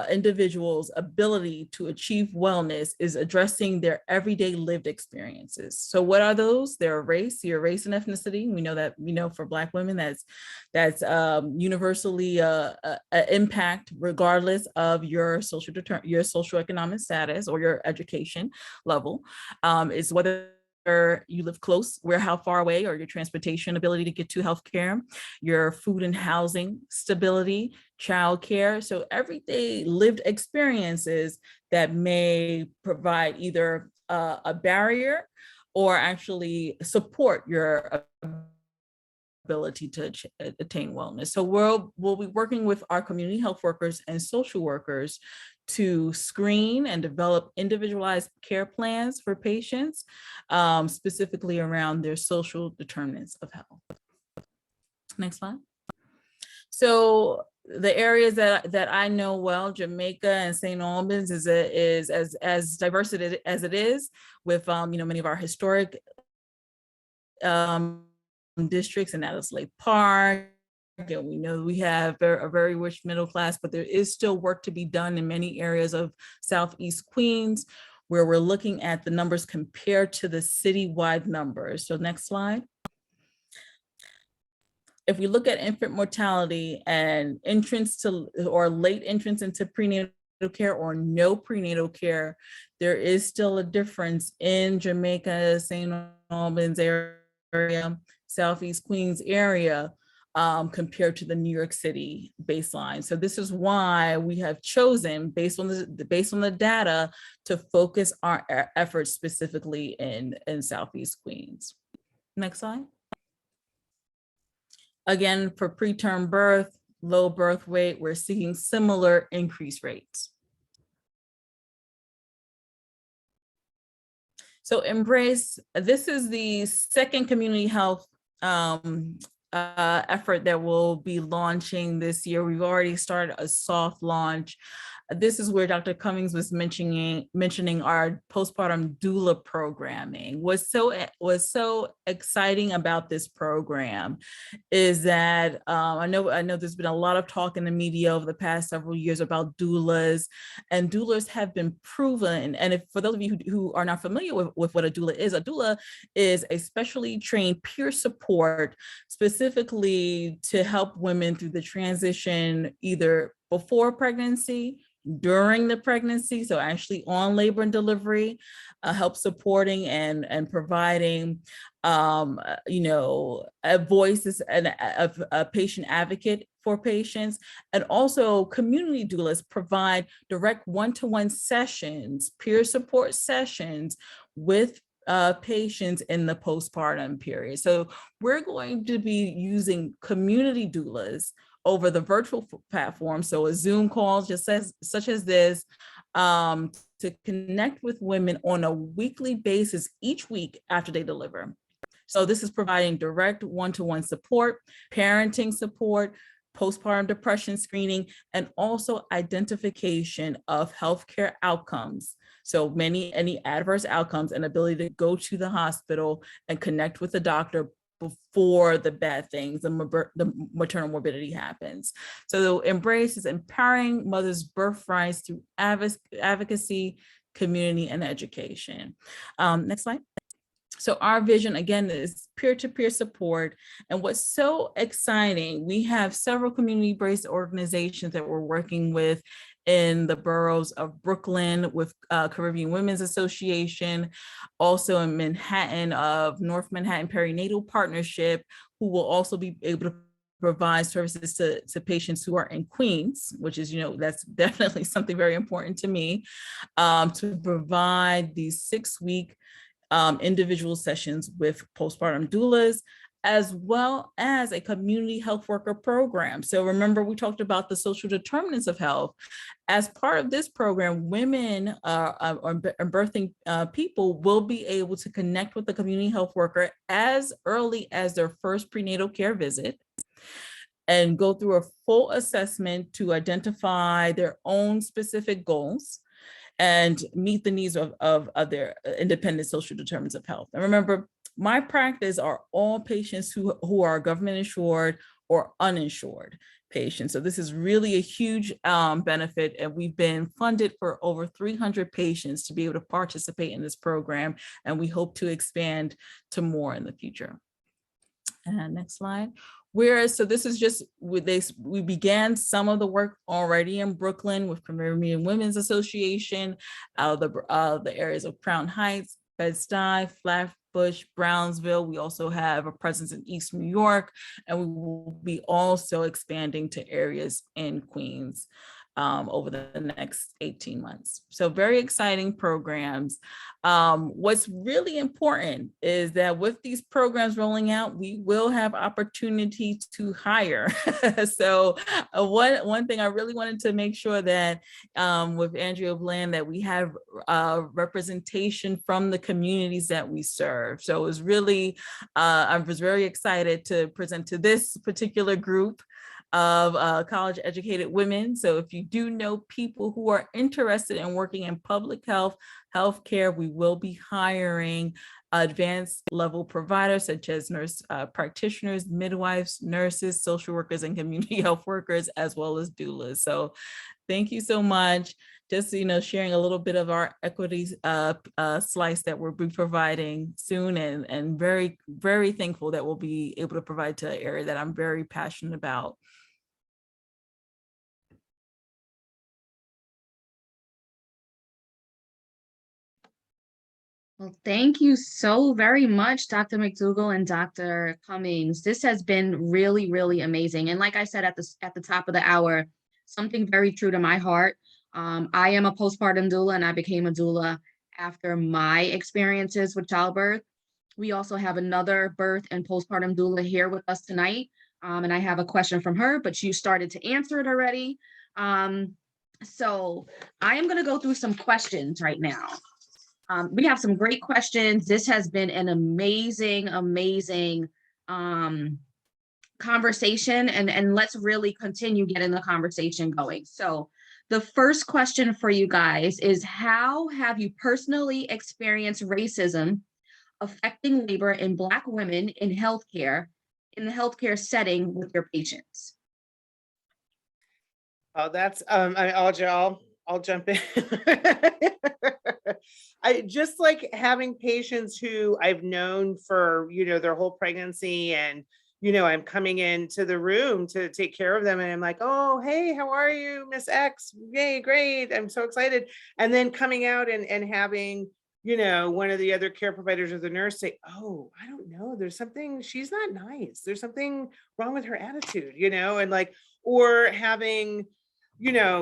individuals' ability to achieve wellness is addressing their everyday lived experiences. So what are those? Your race and ethnicity. We know that, for Black women, that's universally an impact regardless of your socioeconomic status or your education level, is whether you live close, how far away, or your transportation ability to get to healthcare, your food and housing stability, childcare. So everyday lived experiences that may provide either a barrier or actually support your ability to attain wellness. So we'll be working with our community health workers and social workers to screen and develop individualized care plans for patients, specifically around their social determinants of health. Next slide. So the areas that I know well, Jamaica and St. Albans is as diverse as it is, with many of our historic districts, and that is Lake Park. And we know we have a very rich middle class, but there is still work to be done in many areas of Southeast Queens, where we're looking at the numbers compared to the citywide numbers. So next slide. If we look at infant mortality and entrance to or late entrance into prenatal care or no prenatal care, there is still a difference in Jamaica, St. Albans area, Southeast Queens area, compared to the New York City baseline. So this is why we have chosen, based on the data, to focus our efforts specifically in Southeast Queens. Next slide. Again, for preterm birth, low birth weight, we're seeing similar increase rates. So Embrace, this is the second community health effort that we'll be launching this year. We've already started a soft launch. This is where Dr. Cummings was mentioning our postpartum doula programming. What's so exciting about this program is that I know there's been a lot of talk in the media over the past several years about doulas, and doulas have been proven. And for those of you who are not familiar with what a doula is a specially trained peer support specifically to help women through the transition, either before pregnancy, during the pregnancy, so actually on labor and delivery, help supporting and providing, a voice and a patient advocate for patients. And also community doulas provide direct one-to-one sessions, peer support sessions with patients in the postpartum period. So we're going to be using community doulas over the virtual platform, so a Zoom call such as this, to connect with women on a weekly basis each week after they deliver. So this is providing direct one-to-one support, parenting support, postpartum depression screening, and also identification of healthcare outcomes. So any adverse outcomes and ability to go to the hospital and connect with the doctor before the bad things, the maternal morbidity happens. So Embrace is empowering mothers' birth rights through advocacy, community, and education. Next slide. So our vision, again, is peer-to-peer support. And what's so exciting, we have several community-based organizations that we're working with in the boroughs of Brooklyn with Caribbean Women's Association, also in Manhattan of North Manhattan Perinatal Partnership, who will also be able to provide services to patients who are in Queens, which is, that's definitely something very important to me, to provide these 6-week individual sessions with postpartum doulas, as well as a community health worker program. So remember, we talked about the social determinants of health. As part of this program, women or birthing people will be able to connect with the community health worker as early as their first prenatal care visit and go through a full assessment to identify their own specific goals and meet the needs of their independent social determinants of health. And remember, my practice are all patients who are government insured or uninsured patients. So this is really a huge benefit, and we've been funded for over 300 patients to be able to participate in this program, and we hope to expand to more in the future. And next slide. So this is just, we began some of the work already in Brooklyn with Caribbean Women's Association, out of the areas of Crown Heights, Bed-Stuy, Flatbush, Brownsville. We also have a presence in East New York, and we will be also expanding to areas in Queens. over the next 18 months. So very exciting programs. What's really important is that with these programs rolling out, we will have opportunity to hire. So one thing I really wanted to make sure that with Andrea Bland, that we have representation from the communities that we serve. So it was really, I was very excited to present to this particular group of college educated women. So if you do know people who are interested in working in public health, healthcare, we will be hiring advanced level providers such as nurse practitioners, midwives, nurses, social workers, and community health workers, as well as doulas. So thank you so much. Just, sharing a little bit of our equity slice that we'll be providing soon, and very, very thankful that we'll be able to provide to an area that I'm very passionate about. Well, thank you so very much, Dr. McDougale and Dr. Cummings. This has been really, really amazing. And like I said at the top of the hour, something very true to my heart. I am a postpartum doula, and I became a doula after my experiences with childbirth. We also have another birth and postpartum doula here with us tonight. And I have a question from her, but you started to answer it already. So I am going to go through some questions right now. We have some great questions. This has been an amazing, amazing conversation, and let's really continue getting the conversation going. So the first question for you guys is, how have you personally experienced racism affecting labor in Black women in the healthcare setting with your patients? Oh, that's I'll jump in. I just like having patients who I've known for, their whole pregnancy, and, I'm coming into the room to take care of them, and I'm like, oh, hey, how are you, Miss X? Yay, great. I'm so excited. And then coming out and having, one of the other care providers or the nurse say, oh, I don't know, there's something, she's not nice. There's something wrong with her attitude, and like, or having,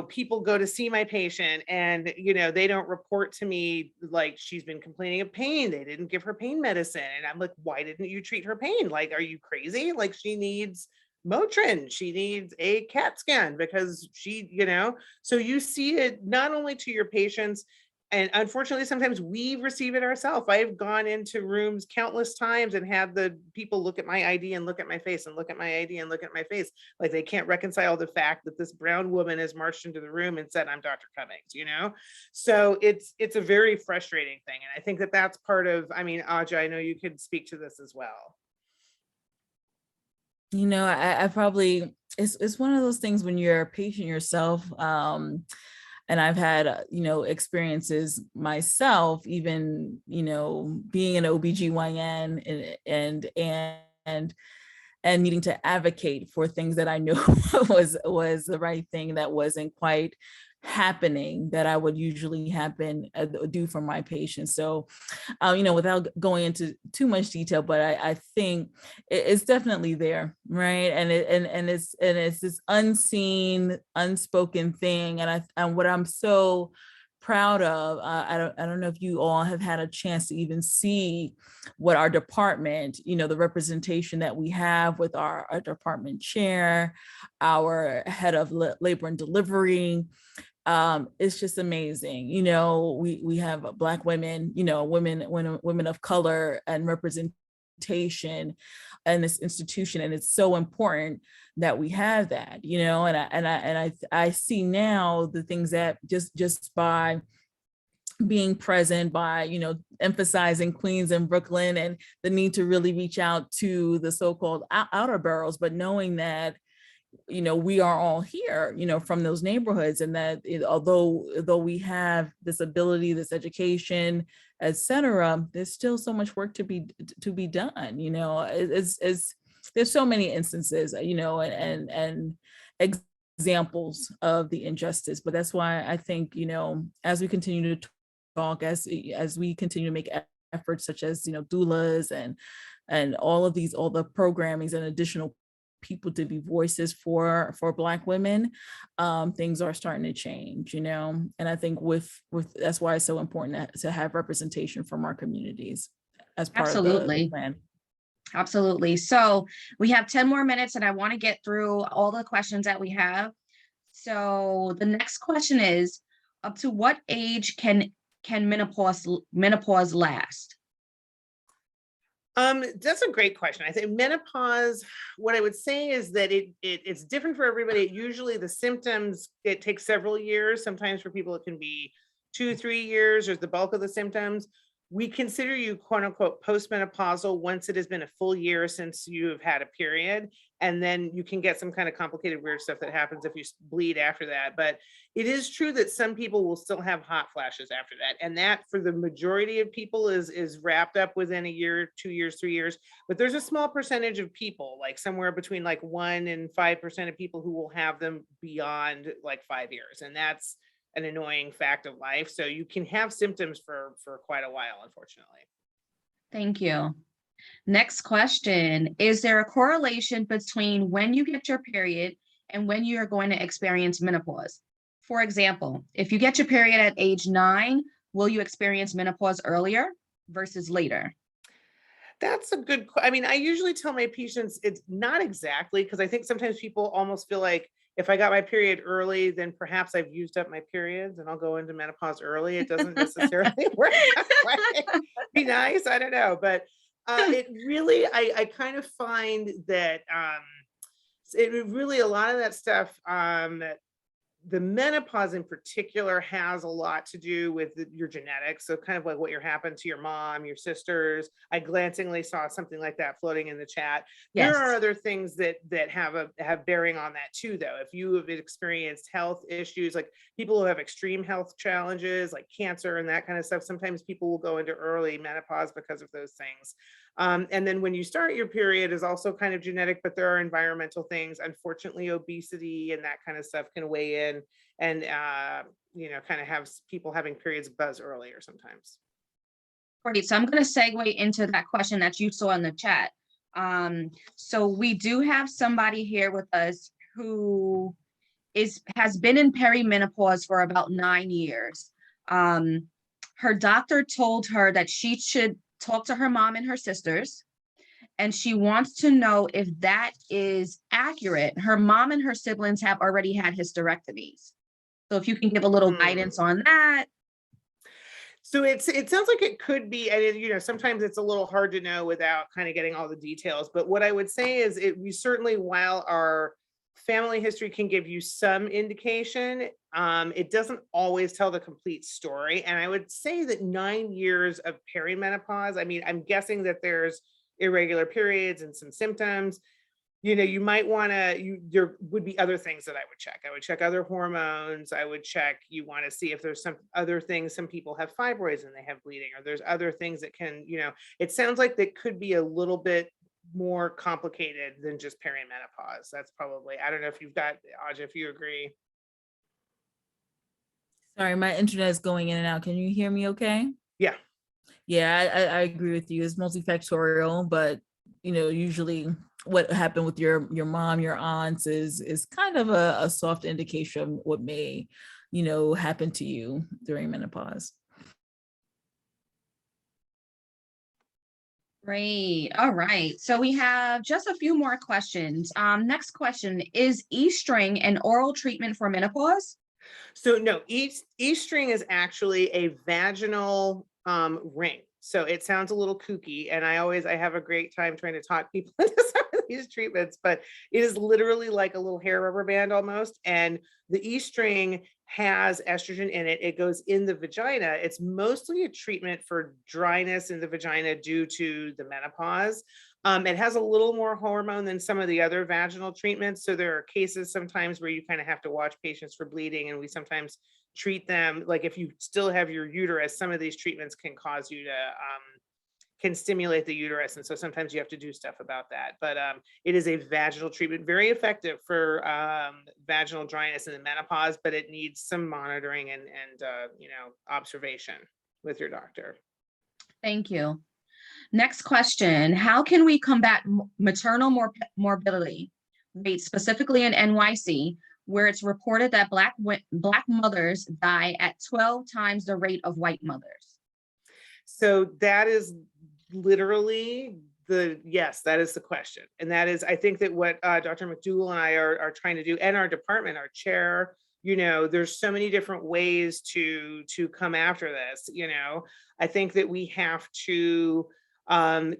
people go to see my patient and, they don't report to me like she's been complaining of pain. They didn't give her pain medicine. And I'm like, why didn't you treat her pain? Like, are you crazy? Like, she needs Motrin. She needs a CAT scan because so you see it not only to your patients, and unfortunately, sometimes we receive it ourselves. I've gone into rooms countless times and had the people look at my ID and look at my face and look at my ID and look at my face. Like, they can't reconcile the fact that this brown woman has marched into the room and said, I'm Dr. Cummings, So it's a very frustrating thing. And I think that that's part of, Auja, I know you could speak to this as well. I probably, it's one of those things when you're a patient yourself, and I've had, experiences myself, even, being an OBGYN and needing to advocate for things that I knew was the right thing, that wasn't quite happening, that I would usually do for my patients. So, without going into too much detail, but I think it's definitely there, right? And it's this unseen, unspoken thing. And what I'm so proud of, I don't know if you all have had a chance to even see what our department, the representation that we have with our department chair, our head of labor and delivery. It's just amazing. We have Black women, women of color and representation in this institution, and it's so important that we have that. And I see now the things that just by being present, by emphasizing Queens and Brooklyn, and the need to really reach out to the so-called outer boroughs, but knowing that we are all here, from those neighborhoods, and that although we have this ability, this education, etc., there's still so much work to be done. There's so many instances, and examples of the injustice. But that's why I think, as we continue to talk, as we continue to make efforts such as doulas and all the programmings and additional people to be voices for Black women, things are starting to change, and I think with that's why it's so important to have representation from our communities as part of the Absolutely. plan. Absolutely. So we have 10 more minutes and I want to get through all the questions that we have. So the next question is, up to what age can menopause last? That's a great question. I think menopause, what I would say is that it's different for everybody. Usually the symptoms, it takes several years. Sometimes for people, it can be 2-3 years or the bulk of the symptoms. We consider you quote unquote postmenopausal once it has been a full year since you have had a period. And then you can get some kind of complicated weird stuff that happens if you bleed after that. But it is true that some people will still have hot flashes after that. And that for the majority of people is wrapped up within a year, 2 years, 3 years. But there's a small percentage of people, like somewhere between like 1 and 5% of people who will have them beyond like 5 years. And that's an annoying fact of life. So you can have symptoms for quite a while, unfortunately. Thank you. Next question. Is there a correlation between when you get your period and when you are going to experience menopause? For example, if you get your period at age 9, will you experience menopause earlier versus later? That's a good, I mean, I usually tell my patients it's not exactly, because I think sometimes people almost feel like if I got my period early, then perhaps I've used up my periods and I'll go into menopause early. It doesn't necessarily work that way. Be nice, I don't know. But it really, I kind of find that it really, a lot of that stuff, the menopause in particular has a lot to do with your genetics. So kind of like what happened to your mom, your sisters. I glancingly saw something like that floating in the chat. Yes. There are other things that have bearing on that too, though. If you have experienced health issues, like people who have extreme health challenges, like cancer and that kind of stuff, sometimes people will go into early menopause because of those things. And then when you start your period is also kind of genetic, but there are environmental things. Unfortunately, obesity and that kind of stuff can weigh in and, kind of have people having periods buzz earlier sometimes. Great. So I'm going to segue into that question that you saw in the chat. So we do have somebody here with us who has been in perimenopause for about 9 years. Her doctor told her that she should talk to her mom and her sisters, and she wants to know if that is accurate. Her mom and her siblings have already had hysterectomies. So if you can give a little guidance on that. So it sounds like it could be, and sometimes it's a little hard to know without kind of getting all the details. But what I would say is we certainly, while our family history can give you some indication, it doesn't always tell the complete story. And I would say that 9 years of perimenopause, I mean, I'm guessing that there's irregular periods and some symptoms. You might want to, there would be other things that I would check. I would check other hormones. I would check, you want to see if there's some other things. Some people have fibroids and they have bleeding, or there's other things that can, it sounds like that could be a little bit more complicated than just perimenopause. That's probably, I don't know if you've got, Auja, if you agree. Sorry, my internet is going in and out. Can you hear me okay? Yeah. Yeah, I agree with you. It's multifactorial, but usually what happened with your mom, your aunts is kind of a soft indication of what may, happen to you during menopause. Great. All right. So we have just a few more questions. Next question, is E-string an oral treatment for menopause? So no, E-string is actually a vaginal ring. So it sounds a little kooky, and I have a great time trying to talk people into some of these treatments, but it is literally like a little hair rubber band almost. And the E-string has estrogen in it. It goes in the vagina. It's mostly a treatment for dryness in the vagina due to the menopause. It has a little more hormone than some of the other vaginal treatments. So there are cases sometimes where you kind of have to watch patients for bleeding, and we sometimes treat them. Like if you still have your uterus, some of these treatments can cause you to, can stimulate the uterus. And so sometimes you have to do stuff about that. But it is a vaginal treatment, very effective for vaginal dryness in the menopause, but it needs some monitoring and observation with your doctor. Thank you. Next question, how can we combat maternal morbidity? rate, specifically in NYC, where it's reported that Black mothers die at 12 times the rate of white mothers? So that is literally yes, that is the question. And that is, I think that what Dr. McDougale and I are trying to do, and our department, our chair, there's so many different ways to come after this. I think that we have to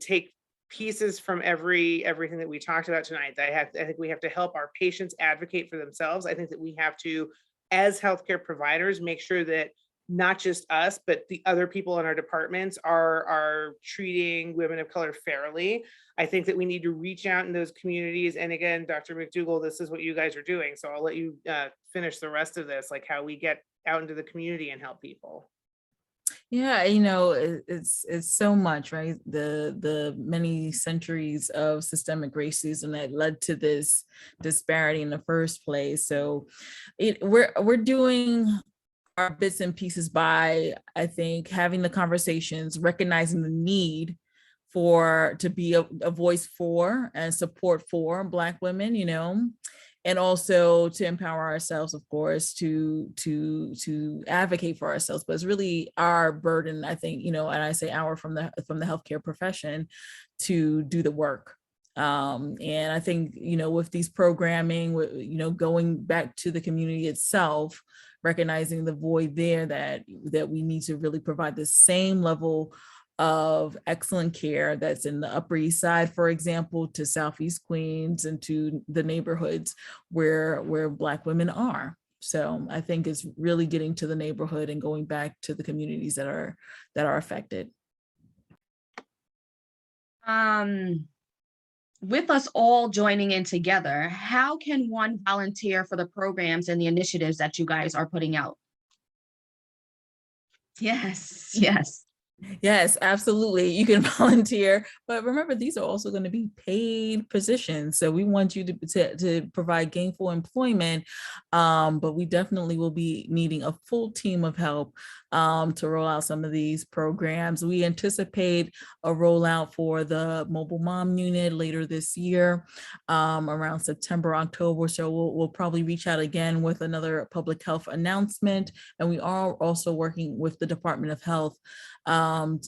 take pieces from everything that we talked about tonight. I think we have to help our patients advocate for themselves. I think that we have to, as healthcare providers, make sure that not just us, but the other people in our departments are treating women of color fairly. I think that we need to reach out in those communities. And again, Dr. McDougale, this is what you guys are doing. So I'll let you finish the rest of this, like how we get out into the community and help people. Yeah, it's so much, right? The many centuries of systemic racism that led to this disparity in the first place. So we're doing our bits and pieces by, I think, having the conversations, recognizing the need to be a voice for and support for Black women, and also to empower ourselves, of course, to advocate for ourselves. But it's really our burden, I think, and I say our from the healthcare profession, to do the work. And I think, with these programming, going back to the community itself, recognizing the void there, that we need to really provide the same level of excellent care that's in the Upper East Side, for example, to Southeast Queens and to the neighborhoods where Black women are. So I think it's really getting to the neighborhood and going back to the communities that are affected. With us all joining in together, how can one volunteer for the programs and the initiatives that you guys are putting out? Yes. Yes, absolutely. You can volunteer, but remember, these are also going to be paid positions. So we want you to provide gainful employment, but we definitely will be needing a full team of help to roll out some of these programs. We anticipate a rollout for the mobile mom unit later this year, around September, October. So we'll probably reach out again with another public health announcement. And we are also working with the Department of Health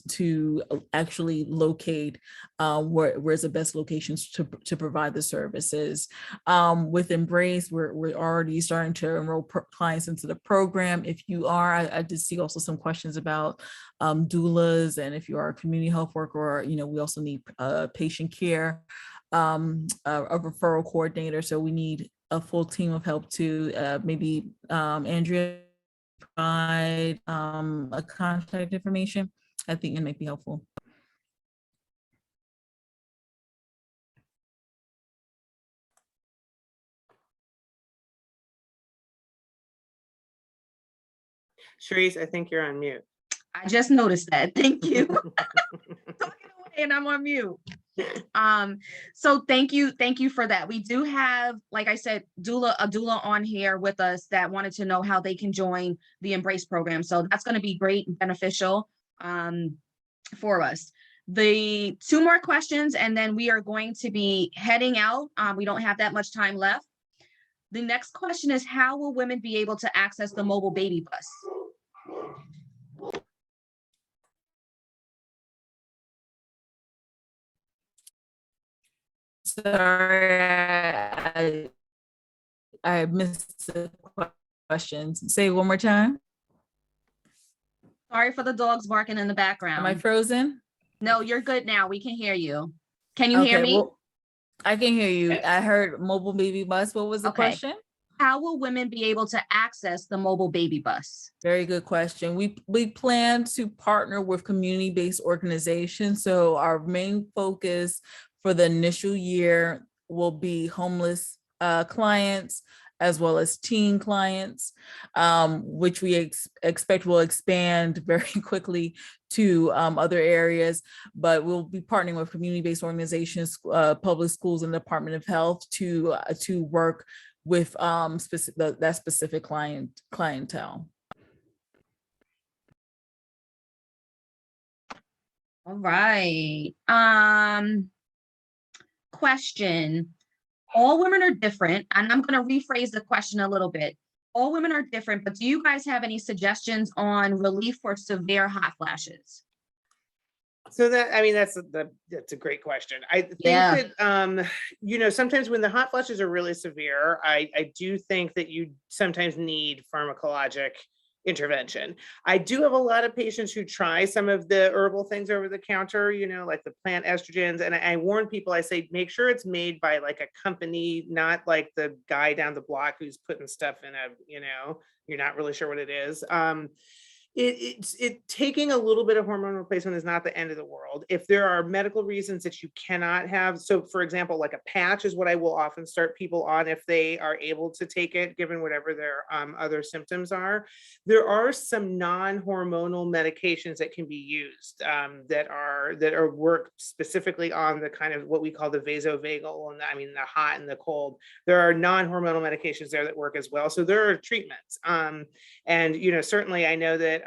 to actually locate where's the best locations to provide the services. With Embrace, we're already starting to enroll clients into the program. If you are, I did see also some questions about doulas, and if you are a community health worker, we also need patient care, a referral coordinator. So we need a full team of help to maybe Andrea provide a contact information. I think it might be helpful. Sharice, I think you're on mute. I just noticed that. Thank you. Talking away and I'm on mute. So thank you for that. We do have, like I said, a doula on here with us that wanted to know how they can join the Embrace program. So that's going to be great and beneficial for us. The 2 more questions, and then we are going to be heading out. We don't have that much time left. The next question is, how will women be able to access the mobile baby bus? Sorry, I missed the questions. Say it one more time. Sorry for the dogs barking in the background. Am I frozen? No, you're good now. We can hear you. Can you hear me? Well, I can hear you. I heard mobile baby bus. What was the question? How will women be able to access the mobile baby bus? Very good question. We plan to partner with community-based organizations. So our main focus for the initial year will be homeless clients, as well as teen clients, which we expect will expand very quickly to other areas. But we'll be partnering with community-based organizations, public schools, and the Department of Health to work with that specific clientele. All right. Question. all women are different, and I'm going to rephrase the question a little bit. All women are different, but do you guys have any suggestions on relief for severe hot flashes? So that, I mean, that's a great question. I think Yeah. that, you know, sometimes when the hot flushes are really severe, I do think that you sometimes need pharmacologic intervention. I do have a lot of patients who try some of the herbal things over the counter, you know, like the plant estrogens. And I warn people, I say, make sure it's made by like a company, not like the guy down the block who's putting stuff in a, you know, you're not really sure what it is. Taking a little bit of hormone replacement is not the end of the world. If there are medical reasons that you cannot have, so for example, like a patch is what I will often start people on if they are able to take it, given whatever their other symptoms are. There are some non-hormonal medications that can be used that are work specifically on the kind of what we call the vasovagal, and I mean the hot and the cold. There are non-hormonal medications there that work as well. So there are treatments, and you know, certainly I know that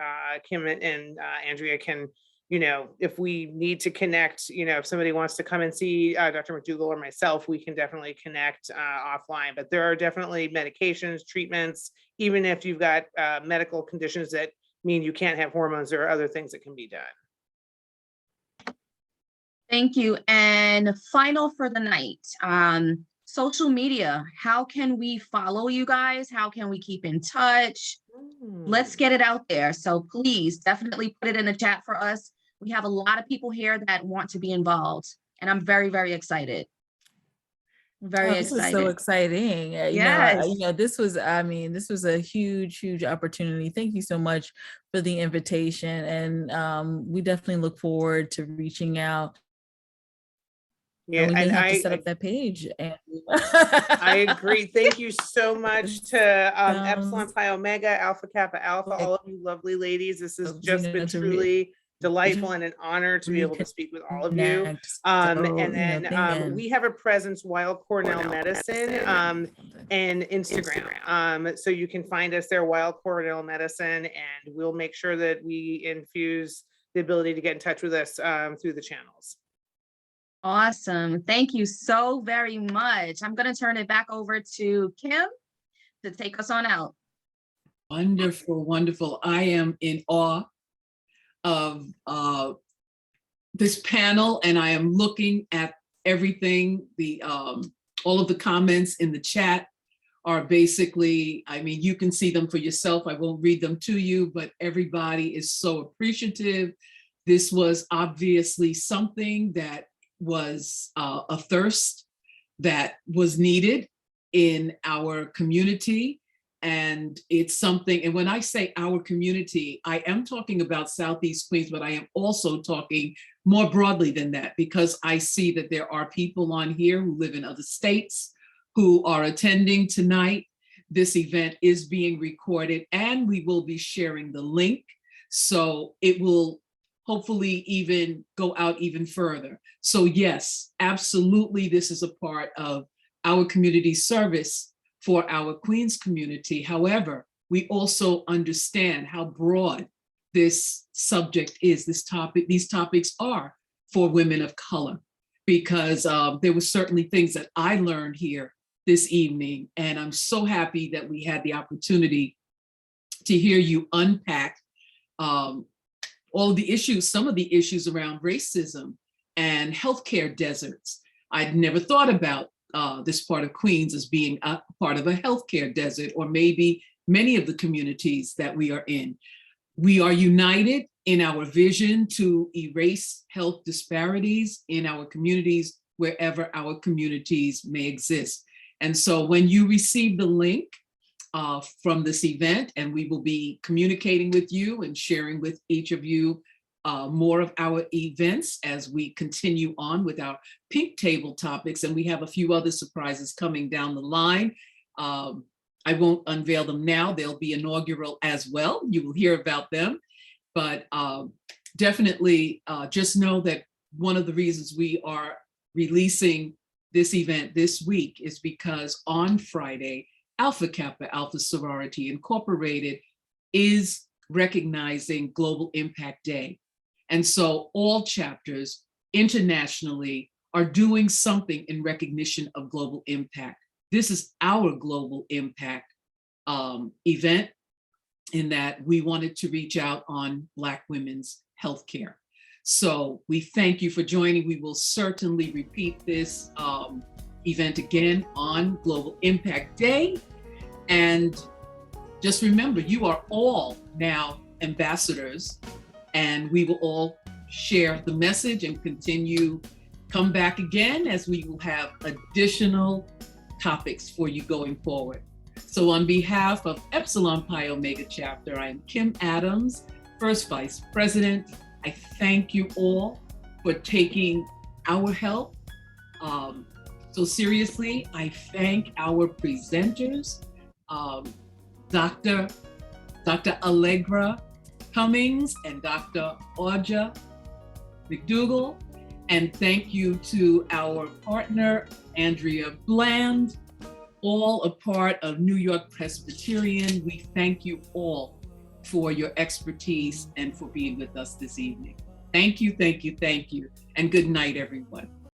Kim and Andrea can, you know, if we need to connect, you know, if somebody wants to come and see Dr. McDougale or myself, we can definitely connect offline. But there are definitely medications, treatments, even if you've got medical conditions that mean you can't have hormones, there are other things that can be done. Thank you. And final for the night, social media. How can we follow you guys? How can we keep in touch? Let's get it out there. So please definitely put it in the chat for us. We have a lot of people here that want to be involved, and I'm very, very excited. Very This excited. is so exciting. Yes. This was a huge opportunity. Thank you so much for the invitation. And we definitely look forward to reaching out. Yeah, we may and have to set up that page. I agree. Thank you so much to Epsilon Pi Omega, Alpha Kappa Alpha, all of you lovely ladies. This has just been truly delightful and an honor to be able to speak with all of you. And then we have a presence, Weill Cornell Medicine, and Instagram. So you can find us there, Weill Cornell Medicine, and we'll make sure that we infuse the ability to get in touch with us through the channels. Awesome. Thank you so very much. I'm going to turn it back over to Kim to take us on out. Wonderful, wonderful. I am in awe of this panel, and I am looking at everything. All of the comments in the chat are basically, I mean, you can see them for yourself. I won't read them to you, but everybody is so appreciative. This was obviously something that was a thirst that was needed in our community. And it's something, and when I say our community, I am talking about Southeast Queens, but I am also talking more broadly than that, because I see that there are people on here who live in other states who are attending tonight. This event is being recorded, and we will be sharing the link. So it will hopefully even go out even further. So yes, absolutely, this is a part of our community service for our Queens community. However, we also understand how broad this subject is, these topics are for women of color, because there were certainly things that I learned here this evening, and I'm so happy that we had the opportunity to hear you unpack all of the issues, some of the issues around racism and healthcare deserts. I'd never thought about this part of Queens as being a part of a healthcare desert, or maybe many of the communities that we are in. We are united in our vision to erase health disparities in our communities, wherever our communities may exist. And so when you receive the link from this event, and we will be communicating with you and sharing with each of you more of our events as we continue on with our pink table topics. And we have a few other surprises coming down the line. I won't unveil them now. They'll be inaugural as well. You will hear about them. But definitely just know that one of the reasons we are releasing this event this week is because on Friday, Alpha Kappa Alpha Sorority Incorporated is recognizing Global Impact Day. And so all chapters internationally are doing something in recognition of global impact. This is our global impact event, in that we wanted to reach out on Black women's healthcare. So we thank you for joining. We will certainly repeat this event again on Global Impact Day. And just remember, you are all now ambassadors, and we will all share the message and come back again, as we will have additional topics for you going forward. So on behalf of Epsilon Pi Omega Chapter, I am Kim Adams, First Vice President. I thank you all for taking our help so seriously. I thank our presenters, Dr. Allegra Cummings and Dr. Auja McDougale. And thank you to our partner, Andrea Bland, all a part of New York Presbyterian. We thank you all for your expertise and for being with us this evening. Thank you, thank you, thank you. And good night, everyone.